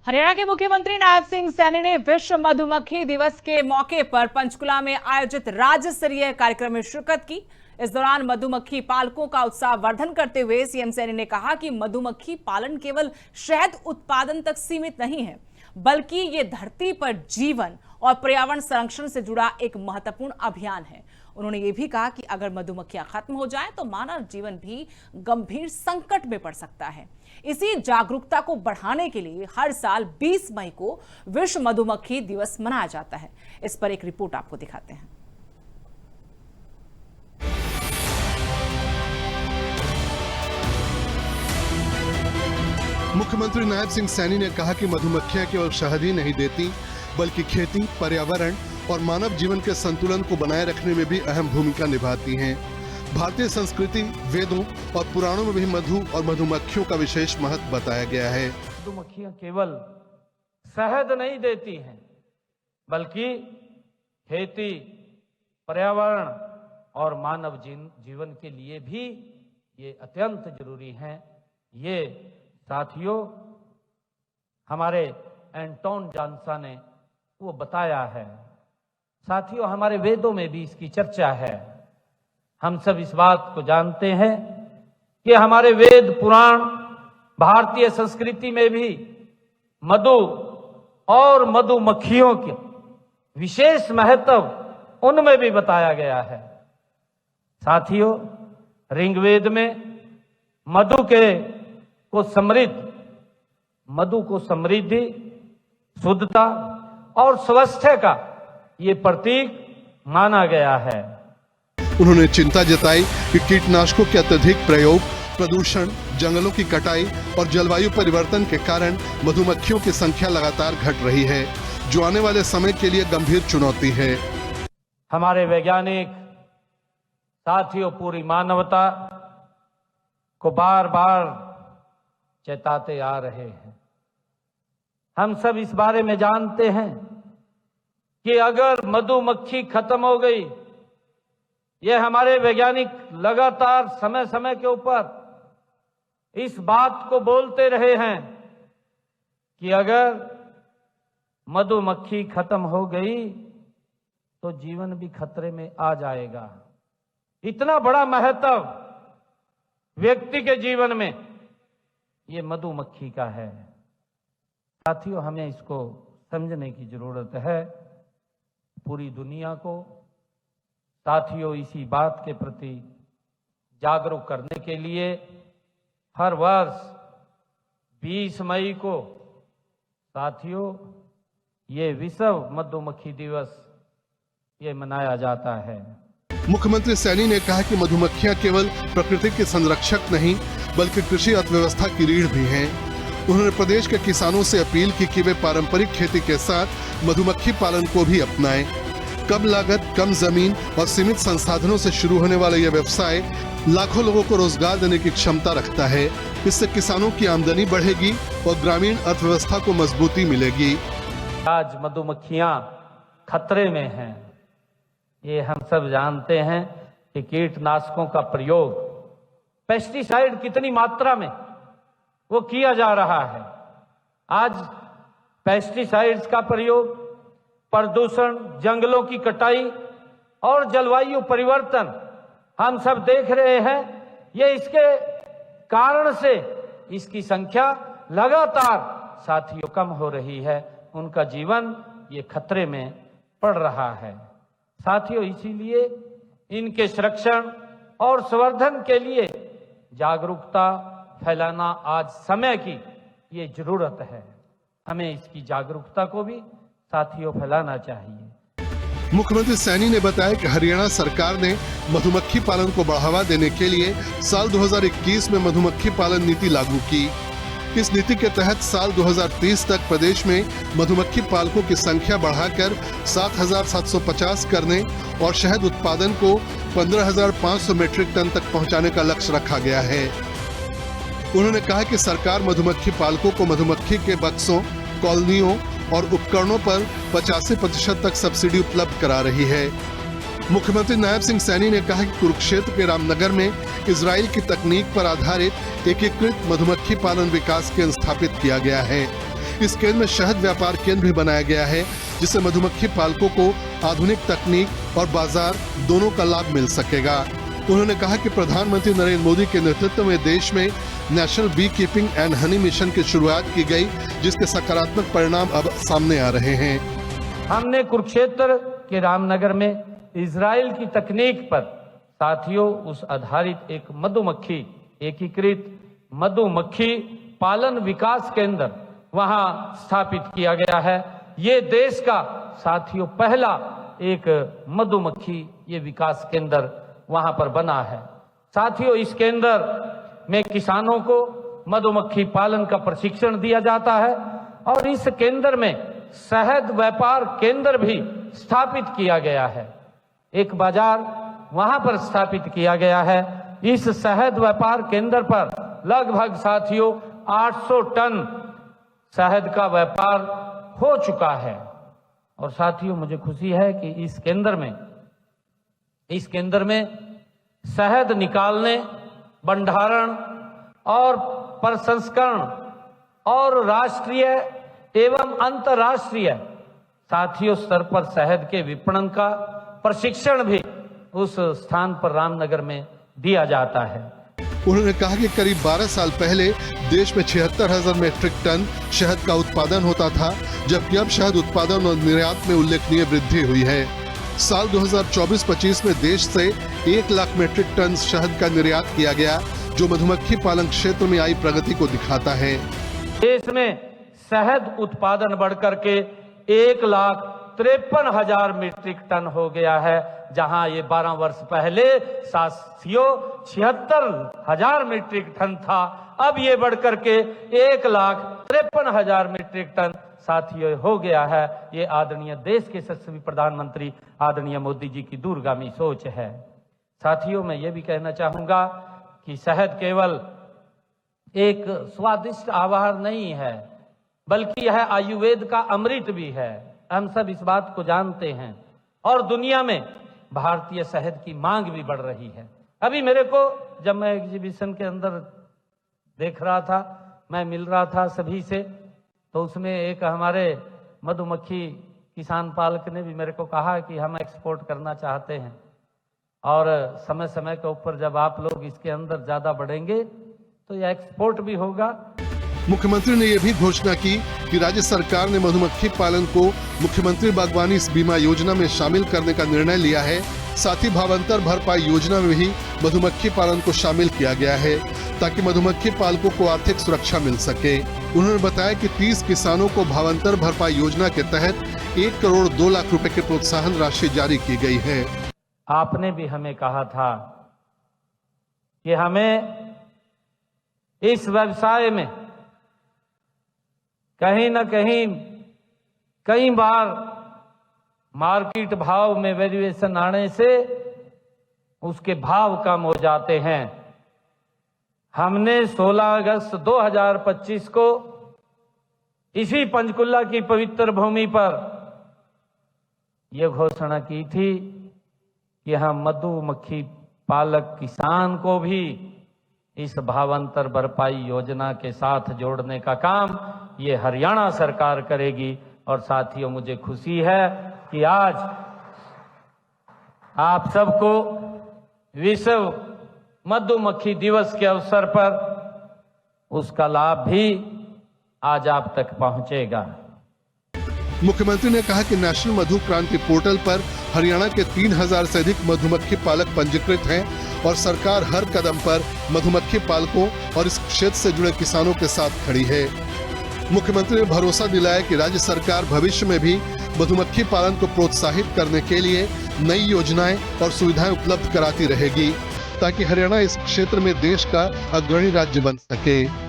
हरियाणा के मुख्यमंत्री नायब सिंह सैनी ने विश्व मधुमक्खी दिवस के मौके पर पंचकुला में आयोजित राज्य स्तरीय कार्यक्रम में शिरकत की। इस दौरान मधुमक्खी पालकों का उत्साह वर्धन करते हुए सीएम सैनी ने कहा कि मधुमक्खी पालन केवल शहद उत्पादन तक सीमित नहीं है, बल्कि ये धरती पर जीवन और पर्यावरण संरक्षण से जुड़ा एक महत्वपूर्ण अभियान है। उन्होंने ये भी कहा कि अगर मधुमक्खियां खत्म हो जाएं तो मानव जीवन भी गंभीर संकट में पड़ सकता है। इसी जागरूकता को बढ़ाने के लिए हर साल 20 मई को विश्व मधुमक्खी दिवस मनाया जाता है। इस पर एक रिपोर्ट आपको दिखाते हैं। मुख्यमंत्री नायब सिंह सैनी ने कहा कि मधुमक्खियां केवल शहद ही नहीं देती, बल्कि खेती, पर्यावरण और मानव जीवन के संतुलन को बनाए रखने में भी अहम भूमिका निभाती हैं। भारतीय संस्कृति, वेदों और पुराणों में भी मधु और मधुमक्खियों का विशेष महत्व बताया गया है। मधुमक्खियां केवल शहद नहीं देती हैं, बल्कि खेती, पर्यावरण और मानव जीवन के लिए भी ये अत्यंत जरूरी हैं। ये साथियों, हमारे एंटोन जॉनसन ने वो बताया है। साथियों, हमारे वेदों में भी इसकी चर्चा है। हम सब इस बात को जानते हैं कि हमारे वेद पुराण, भारतीय संस्कृति में भी मधु और मधुमक्खियों के विशेष महत्व उनमें भी बताया गया है। साथियों, ऋग्वेद में मधु को समृद्धि, शुद्धता और स्वास्थ्य का ये प्रतीक माना गया है। उन्होंने चिंता जताई कि कीटनाशकों के अत्यधिक प्रयोग, प्रदूषण, जंगलों की कटाई और जलवायु परिवर्तन के कारण मधुमक्खियों की संख्या लगातार घट रही है, जो आने वाले समय के लिए गंभीर चुनौती है। हमारे वैज्ञानिक साथियों पूरी मानवता को बार बार चेताते आ रहे हैं। हम सब इस बारे में जानते हैं कि अगर मधुमक्खी खत्म हो गई, ये हमारे वैज्ञानिक लगातार समय समय के ऊपर इस बात को बोलते रहे हैं कि अगर मधुमक्खी खत्म हो गई तो जीवन भी खतरे में आ जाएगा। इतना बड़ा महत्व व्यक्ति के जीवन में ये मधुमक्खी का है। साथियों, हमें इसको समझने की जरूरत है। पूरी दुनिया को साथियों इसी बात के प्रति जागरूक करने के लिए हर वर्ष 20 मई को साथियों ये विश्व मधुमक्खी दिवस ये मनाया जाता है। मुख्यमंत्री सैनी ने कहा कि मधुमक्खियां केवल प्रकृति के संरक्षक नहीं, बल्कि कृषि अर्थव्यवस्था की रीढ़ भी हैं। उन्होंने प्रदेश के किसानों से अपील की कि वे पारंपरिक खेती के साथ मधुमक्खी पालन को भी अपनाएं। कम लागत, कम जमीन और सीमित संसाधनों से शुरू होने वाला यह व्यवसाय लाखों लोगों को रोजगार देने की क्षमता रखता है। इससे किसानों की आमदनी बढ़ेगी और ग्रामीण अर्थव्यवस्था को मजबूती मिलेगी। आज मधुमक्खियां खतरे में हैं। ये हम सब जानते हैं कि कीटनाशकों का प्रयोग, पेस्टिसाइड कितनी मात्रा में वो किया जा रहा है। आज पेस्टिसाइड्स का प्रयोग, प्रदूषण, जंगलों की कटाई और जलवायु परिवर्तन हम सब देख रहे हैं। ये इसके कारण से इसकी संख्या लगातार साथियों कम हो रही है। उनका जीवन ये खतरे में पड़ रहा है। साथियों, इसीलिए इनके संरक्षण और संवर्धन के लिए जागरूकता फैलाना आज समय की ये जरूरत है। हमें इसकी जागरूकता को भी साथियों फैलाना चाहिए। मुख्यमंत्री सैनी ने बताया कि हरियाणा सरकार ने मधुमक्खी पालन को बढ़ावा देने के लिए साल 2021 में मधुमक्खी पालन नीति लागू की। इस नीति के तहत साल 2030 तक प्रदेश में मधुमक्खी पालकों की संख्या बढ़ाकर 7,750 करने और शहद उत्पादन को 15,500 मीट्रिक टन तक पहुंचाने का लक्ष्य रखा गया है। उन्होंने कहा कि सरकार मधुमक्खी पालकों को मधुमक्खी के बक्सों, कॉलोनियों और उपकरणों पर 85% तक सब्सिडी उपलब्ध करा रही है। मुख्यमंत्री नायब सिंह सैनी ने कहा कि कुरुक्षेत्र के रामनगर में इजराइल की तकनीक पर आधारित एकीकृत मधुमक्खी पालन विकास केंद्र स्थापित किया गया है। इस केंद्र में शहद व्यापार केंद्र भी बनाया गया है, जिससे मधुमक्खी पालकों को आधुनिक तकनीक और बाजार दोनों का लाभ मिल सकेगा। उन्होंने कहा कि प्रधानमंत्री नरेंद्र मोदी के नेतृत्व में देश में national beekeeping and honey mission की शुरुआत की गई, जिसके सकारात्मक परिणाम अब सामने आ रहे हैं। हमने कुरुक्षेत्र के रामनगर में इजराइल की तकनीक पर साथियों उस आधारित एक मधुमक्खी एकीकृत मधुमक्खी पालन विकास केंद्र वहां स्थापित किया गया है। ये देश का साथियों पहला एक मधुमक्खी ये विकास केंद्र वहां पर बना है। साथियों इस केंद्र में किसानों को मधुमक्खी पालन का प्रशिक्षण दिया जाता है और इस केंद्र में शहद व्यापार केंद्र भी स्थापित किया गया है। एक बाजार वहां पर स्थापित किया गया है। इस शहद व्यापार केंद्र पर लगभग साथियों 800 टन शहद का व्यापार हो चुका है। और साथियों मुझे खुशी है कि इस केंद्र में शहद निकालने, भंडारण और प्रसंस्करण और राष्ट्रीय एवं अंतर्राष्ट्रीय साथियों स्तर पर शहद के विपणन का प्रशिक्षण भी उस स्थान पर रामनगर में दिया जाता है। उन्होंने कहा कि करीब 12 साल पहले देश में 76,000 मीट्रिक टन शहद का उत्पादन होता था, जबकि अब शहद उत्पादन और निर्यात में उल्लेखनीय वृद्धि हुई है। साल 2024-25 में देश से 1 लाख मीट्रिक टन शहद का निर्यात किया गया, जो मधुमक्खी पालन क्षेत्र में आई प्रगति को दिखाता है। देश में शहद उत्पादन बढ़कर के 1,53,000 मीट्रिक टन हो गया है, जहां ये 12 वर्ष पहले साथियों 76,000 मीट्रिक टन था। अब ये बढ़कर के 1,53,000 मीट्रिक टन साथियों हो गया है। ये आदरणीय देश के यशस्वी प्रधानमंत्री आदरणीय मोदी जी की दूरगामी सोच है। साथियों मैं ये भी कहना चाहूंगा कि शहद केवल एक स्वादिष्ट आहार नहीं है, बल्कि यह आयुर्वेद का अमृत भी है। हम सब इस बात को जानते हैं और दुनिया में भारतीय शहद की मांग भी बढ़ रही है। अभी मेरे को जब मैं एग्जीबिशन के अंदर देख रहा था, मैं मिल रहा था सभी से, तो उसमें एक हमारे मधुमक्खी किसान पालक ने भी मेरे को कहा कि हम एक्सपोर्ट करना चाहते हैं और समय समय के ऊपर जब आप लोग इसके अंदर ज्यादा बढ़ेंगे तो यह एक्सपोर्ट भी होगा। मुख्यमंत्री ने यह भी घोषणा की कि राज्य सरकार ने मधुमक्खी पालन को मुख्यमंत्री बागवानी बीमा योजना में शामिल करने का निर्णय लिया है। साथ ही भावांतर भरपाई योजना में भी मधुमक्खी पालन को शामिल किया गया है, ताकि मधुमक्खी पालकों को आर्थिक सुरक्षा मिल सके। उन्होंने बताया कि 30 किसानों को भावांतर भरपाई योजना के तहत 1 करोड़ 2 लाख रुपए की प्रोत्साहन राशि जारी की गई है। आपने भी हमें कहा था कि हमें इस व्यवसाय में कहीं न कहीं कई बार मार्केट भाव में वेरिएशन आने से उसके भाव कम हो जाते हैं। हमने 16 अगस्त 2025 को इसी पंचकुला की पवित्र भूमि पर यह घोषणा की थी कि हम मधुमक्खी पालक किसान को भी इस भावांतर भरपाई योजना के साथ जोड़ने का काम ये हरियाणा सरकार करेगी। और साथियों मुझे खुशी है कि आज आप सबको विश्व मधुमक्खी दिवस के अवसर पर उसका लाभ भी आज आप तक पहुंचेगा। मुख्यमंत्री ने कहा कि नेशनल मधु क्रांति पोर्टल पर हरियाणा के 3,000 से अधिक मधुमक्खी पालक पंजीकृत हैं और सरकार हर कदम पर मधुमक्खी पालकों और इस क्षेत्र से जुड़े किसानों के साथ खड़ी है। मुख्यमंत्री ने भरोसा दिलाया कि राज्य सरकार भविष्य में भी मधुमक्खी पालन को प्रोत्साहित करने के लिए नई योजनाएं और सुविधाएं उपलब्ध कराती रहेगी, ताकि हरियाणा इस क्षेत्र में देश का अग्रणी राज्य बन सके।